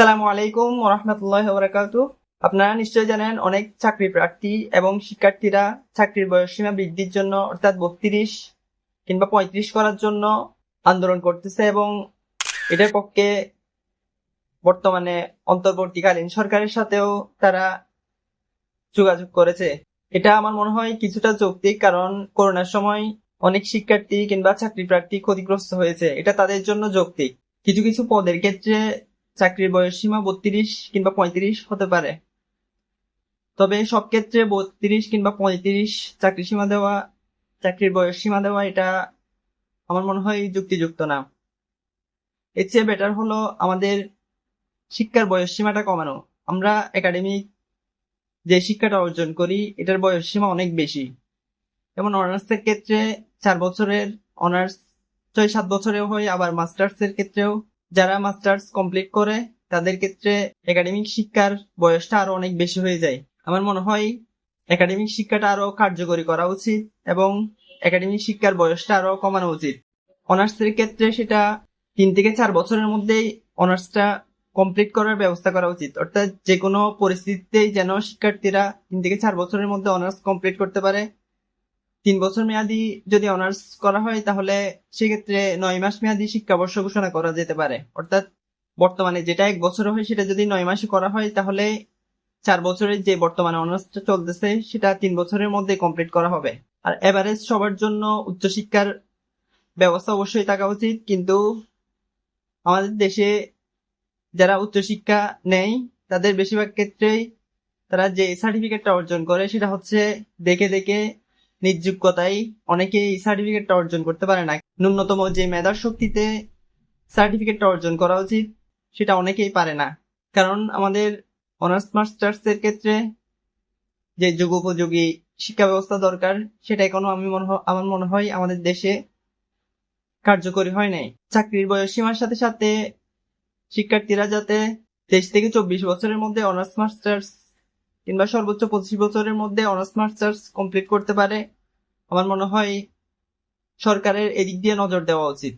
আসসালামু আলাইকুম ওয়া রাহমাতুল্লাহি ওয়া বারাকাতুহু। আপনারা নিশ্চয়ই জানেন অনেক চাকরি প্রার্থী এবং শিক্ষার্থীরা চাকরির বয়সসীমা বৃদ্ধির জন্য অর্থাৎ 32 কিংবা 35 করার জন্য আন্দোলন করতেছে এবং এটার পক্ষে বর্তমানে অন্তর্বর্তীকালীন সরকারের সাথেও তারা যোগাযোগ করেছে। এটা আমার মনে হয় কিছুটা যৌক্তিক, কারণ করোনার সময় অনেক শিক্ষার্থী কিংবা চাকরি প্রার্থী ক্ষতিগ্রস্ত হয়েছে। এটা তাদের জন্য যৌক্তিক। কিছু কিছু পদের ক্ষেত্রে চাকরির বয়সসীমা 32 কিংবা 35 হতে পারে, তবে সব ক্ষেত্রে 32 কিংবা 35 চাকরির বয়স সীমা দেওয়া এটা আমার মনে হয় যুক্তিযুক্ত না। এর চেয়ে বেটার হলো আমাদের শিক্ষার বয়স সীমাটা কমানো। আমরা একাডেমিক যে শিক্ষাটা অর্জন করি এটার বয়স সীমা অনেক বেশি। যেমন অনার্সের ক্ষেত্রে 4 বছরের অনার্স 6-7 বছরেও হয়, আবার মাস্টার্স এর ক্ষেত্রেও যারা মাস্টার্স কমপ্লিট করে তাদের ক্ষেত্রে একাডেমিক শিক্ষার বয়সটা আরো অনেক বেশি হয়ে যায়। আমার মনে হয় একাডেমিক শিক্ষাটা আরো কার্যকরী করা উচিত এবং একাডেমিক শিক্ষার বয়সটা আরো কমানো উচিত। অনার্সের ক্ষেত্রে সেটা 3 থেকে 4 বছরের মধ্যেই অনার্সটা কমপ্লিট করার ব্যবস্থা করা উচিত, অর্থাৎ যে কোনো পরিস্থিতিতেই যেন শিক্ষার্থীরা 3 থেকে 4 বছরের মধ্যে অনার্স কমপ্লিট করতে পারে। 3 বছর মেয়াদি যদি অনার্স করা হয় তাহলে সেক্ষেত্রে 9 মাস মেয়াদি শিক্ষাবর্ষ ঘোষণা করা যেতে পারে, অর্থাৎ বর্তমানে যেটা 1 বছরে হয় সেটা যদি 9 মাসে করা হয় তাহলে 4 বছরের যে বর্তমানে অনার্সটা চলতেছে সেটা 3 বছরের মধ্যে কমপ্লিট করা হবে। আর এভারেজ সবার জন্য উচ্চশিক্ষার ব্যবস্থা অবশ্যই থাকা উচিত, কিন্তু আমাদের দেশে যারা উচ্চশিক্ষা নেয় তাদের বেশিরভাগ ক্ষেত্রেই তারা যে সার্টিফিকেটটা অর্জন করে সেটা হচ্ছে দেখে দেখে নিজ যোগ্যতায়। অনেকেই এই সার্টিফিকেটটা অর্জন করতে পারে না। ন্যূনতম যে মেধার শক্তিতে সার্টিফিকেটটা অর্জন করা উচিত সেটা অনেকেই পারে না, কারণ আমাদের অনার্স মাস্টার্স এর ক্ষেত্রে যে যুগোপযোগী শিক্ষা ব্যবস্থা দরকার সেটা এখনো আমার মনে হয় আমাদের দেশে কার্যকরী হয় নাই। চাকরির বয়স সীমার সাথে সাথে শিক্ষার্থীরা যাতে 23 থেকে 24 বছরের মধ্যে অনার্স মাস্টার্স কিংবা সর্বোচ্চ 25 বছরের মধ্যে অনার্স মাস্টার্স কমপ্লিট করতে পারে, আমার মনে হয় সরকারের এদিক দিয়ে নজর দেওয়া উচিত।